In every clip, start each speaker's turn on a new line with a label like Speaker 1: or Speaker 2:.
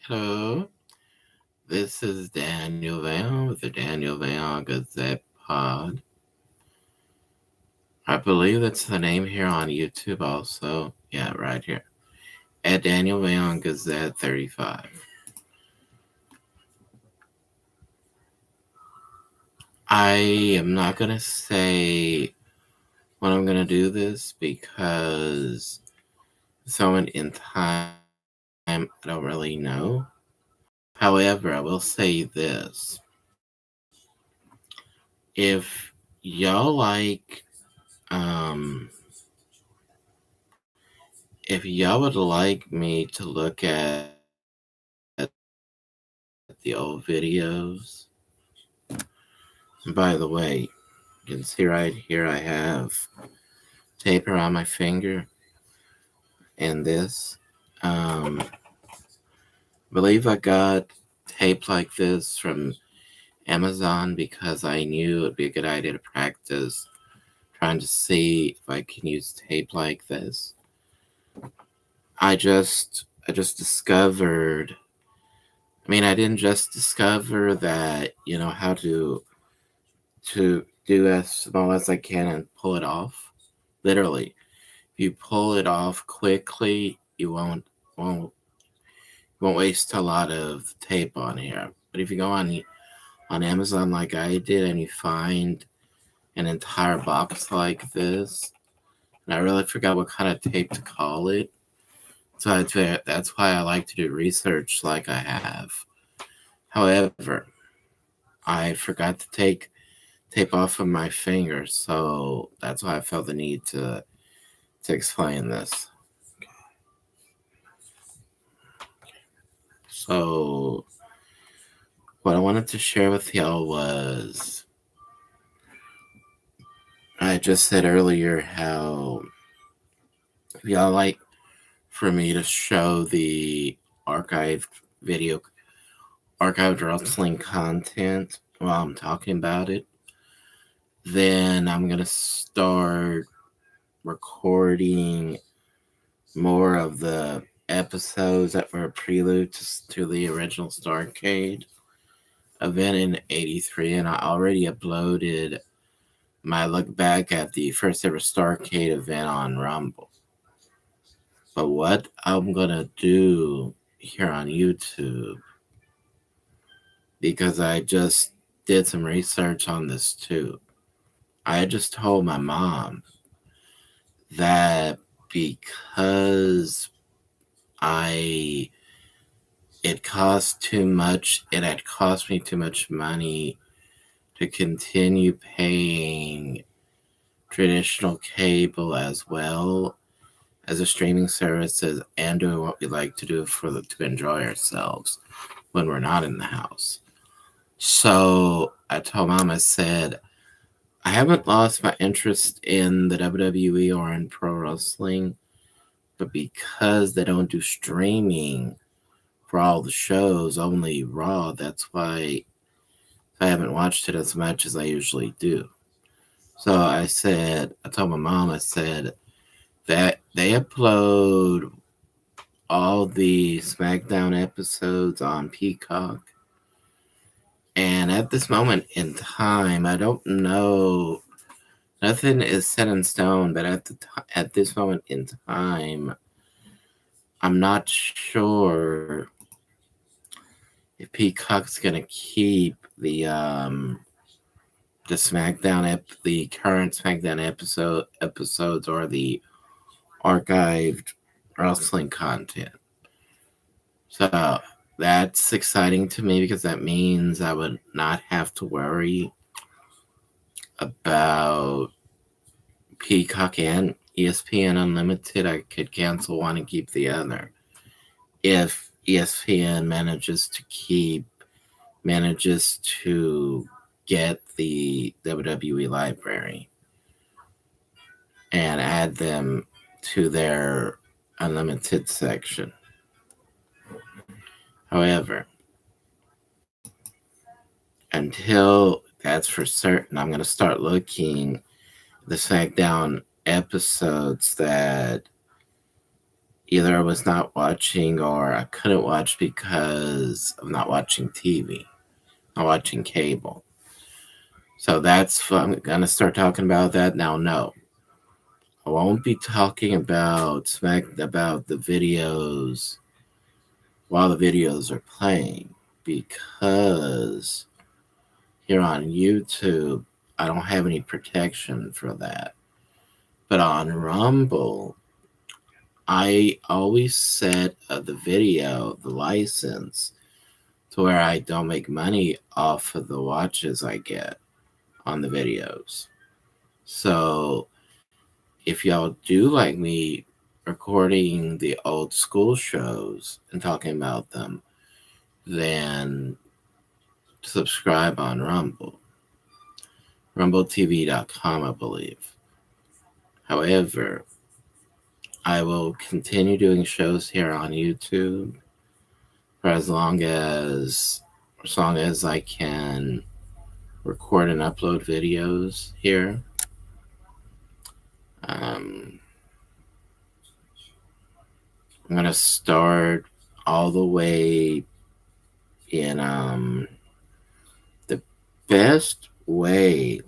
Speaker 1: Hello, this is Daniel Vayon with the Daniel Vayon Gazette Pod. I believe that's the name here on YouTube also. Yeah, right here. At Daniel Vayon Gazette 35. I am not going to say when I'm going to do this because this moment in time, I don't really know. However, I will say this. If y'all like, um, if y'all would like me to look at the old videos, by the way, you can see right here I have tape around my finger and this. I believe I got tape like this from Amazon because I knew it would be a good idea to practice trying to see if I can use tape like this. I just discovered. I mean, I didn't just discover that how to do as small as I can and pull it off. Literally, if you pull it off quickly, you won't waste a lot of tape on here. But if you go on Amazon like I did and you find an entire box like this, and I really forgot what kind of tape to call it. So that's why I like to do research like I have. However, I forgot to take tape off of my finger, so that's why I felt the need to explain this. So, what I wanted to share with y'all was I just said earlier how if y'all like for me to show the archived video, archived wrestling content while I'm talking about it, then I'm gonna start recording more of the episodes that were a prelude to the original Starcade event in '83, and I already uploaded my look back at the first ever Starcade event on Rumble. But what I'm gonna do here on YouTube, because I just did some research on this too. I just told my mom that because I it cost too much, it had cost me too much money to continue paying traditional cable as well as a streaming services and doing what we like to do to enjoy ourselves when we're not in the house. So I told mom, I said, I haven't lost my interest in the WWE or in pro wrestling, but because they don't do streaming for all the shows, only Raw, that's why I haven't watched it as much as I usually do. So I told my mom, I said that they upload all the SmackDown episodes on Peacock. And at this moment in time, I don't know. Nothing is set in stone, but at this moment in time, I'm not sure if Peacock's gonna keep the current SmackDown episodes or the archived wrestling content. So that's exciting to me because that means I would not have to worry about Peacock and ESPN Unlimited. I could cancel one and keep the other if ESPN manages to get the WWE library and add them to their unlimited section. However, until that's for certain, I'm going to start looking the SmackDown episodes that either I was not watching or I couldn't watch because of not watching TV, not watching cable. So that's I'm gonna start talking about that now. No, I won't be talking about the videos while the videos are playing because here on YouTube I don't have any protection for that. But on Rumble, I always set the video, the license, to where I don't make money off of the watches I get on the videos. So if y'all do like me recording the old school shows and talking about them, then subscribe on Rumble. RumbleTV.com, I believe. However, I will continue doing shows here on YouTube for as long as I can record and upload videos here. I'm gonna start all the way in the best way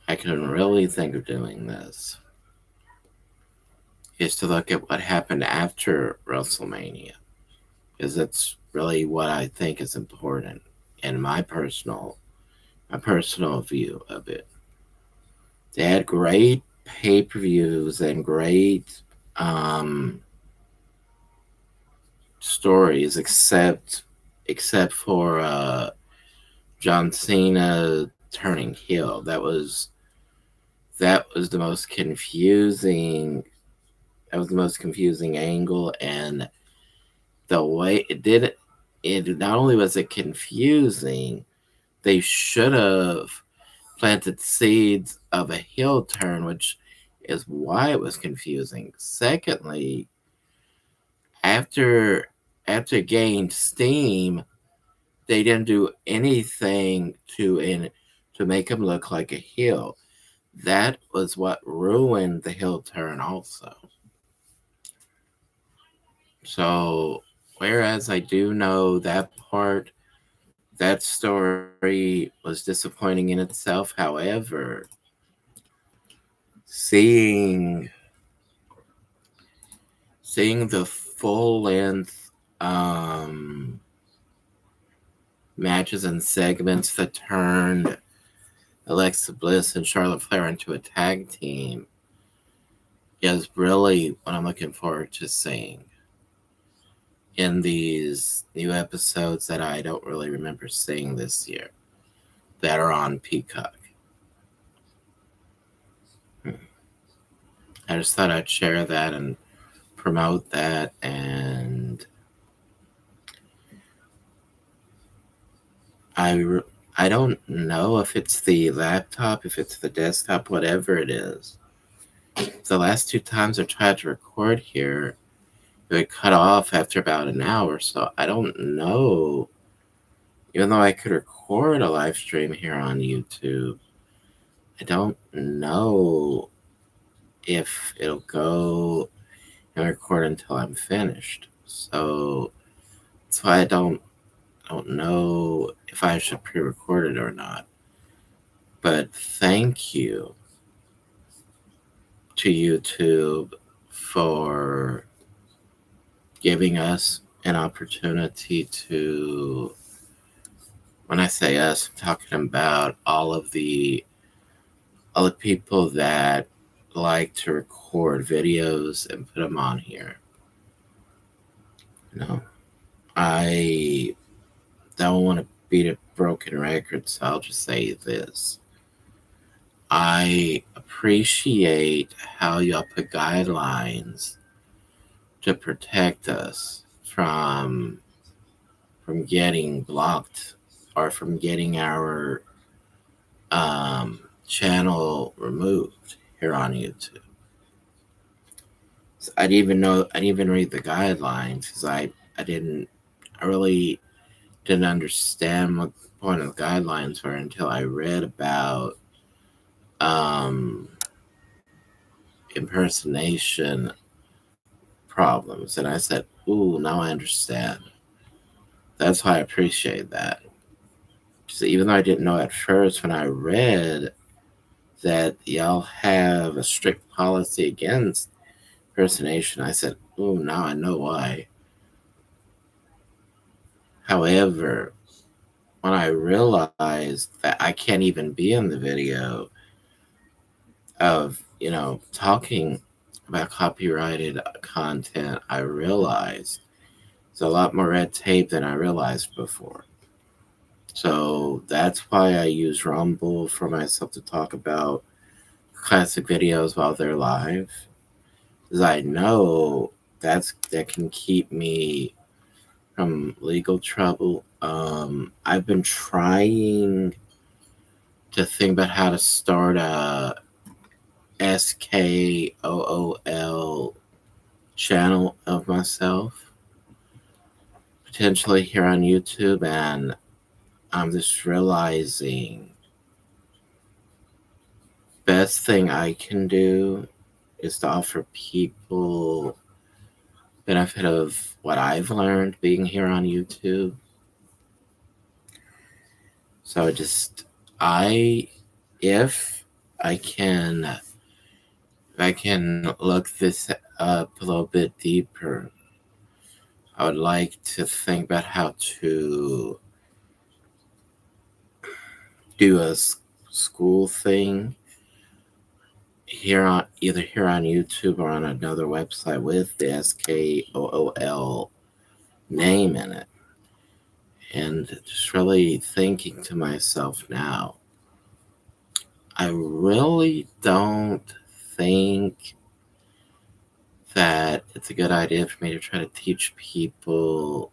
Speaker 1: I can really think of doing this is to look at what happened after WrestleMania, because that's really what I think is important in my personal view of it. They had great pay-per-views and great um, stories, except for John Cena turning heel. That was the most confusing. That was the most confusing angle, and the way it did it. It not only was it confusing, they should have planted seeds of a heel turn, which is why it was confusing. Secondly, after after it gained steam, they didn't do anything to make him look like a heel. That was what ruined the heel turn also. So whereas I do know that story was disappointing in itself. However, seeing seeing the full length matches and segments that turned Alexa Bliss and Charlotte Flair into a tag team is really what I'm looking forward to seeing in these new episodes that I don't really remember seeing this year that are on Peacock. I just thought I'd share that and promote that, and I don't know if it's the laptop, if it's the desktop, whatever it is. The last two times I tried to record here, it would cut off after about an hour. So I don't know. Even though I could record a live stream here on YouTube, I don't know if it'll go and record until I'm finished. So that's why I don't know if I should pre-record it or not. But thank you to YouTube for giving us an opportunity to, when I say us, I'm talking about all the people that like to record videos and put them on here. I don't want to beat a broken record, so I'll just say this. I appreciate how y'all put guidelines to protect us from getting blocked or from getting our channel removed here on YouTube. So I didn't even read the guidelines because I really didn't understand what the point of the guidelines were until I read about impersonation problems. And I said, ooh, now I understand. That's why I appreciate that. So even though I didn't know at first, when I read that y'all have a strict policy against impersonation, I said, ooh, now I know why. However, when I realized that I can't even be in the video of, talking about copyrighted content, I realized there's a lot more red tape than I realized before. So that's why I use Rumble for myself to talk about classic videos while they're live. Because I know that can keep me from legal trouble. I've been trying to think about how to start a SKOOL channel of myself, potentially here on YouTube, and I'm just realizing best thing I can do is to offer people benefit of what I've learned being here on YouTube. So I if I can if I can look this up a little bit deeper, I would like to think about how to do a school thing either here on YouTube or on another website with the SKOOL name in it. And just really thinking to myself now, I really don't think that it's a good idea for me to try to teach people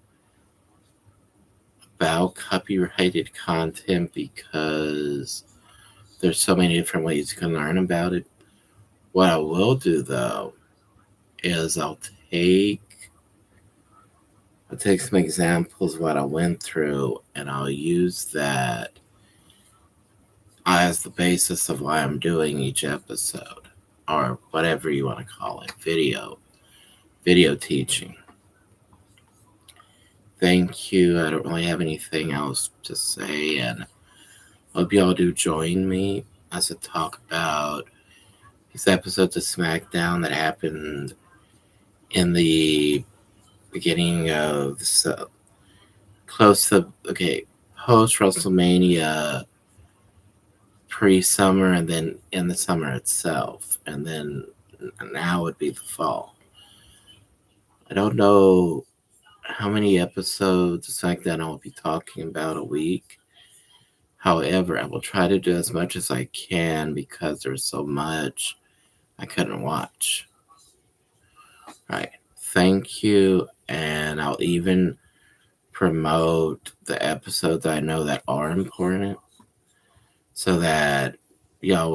Speaker 1: about copyrighted content because there's so many different ways you can learn about it. What I will do though is I'll take some examples of what I went through and I'll use that as the basis of why I'm doing each episode or whatever you want to call it, video teaching. Thank you. I don't really have anything else to say, and hope y'all do join me as I talk about these episodes of SmackDown that happened in the beginning of close to post WrestleMania, pre-summer, and then in the summer itself, and then now would be the fall. I don't know how many episodes of SmackDown I will be talking about a week. However, I will try to do as much as I can because there's so much I couldn't watch. All right. Thank you. And I'll even promote the episodes I know that are important so that y'all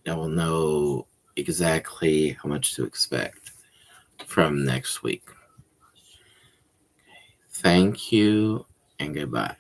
Speaker 1: will know exactly how much to expect from next week. Thank you and goodbye.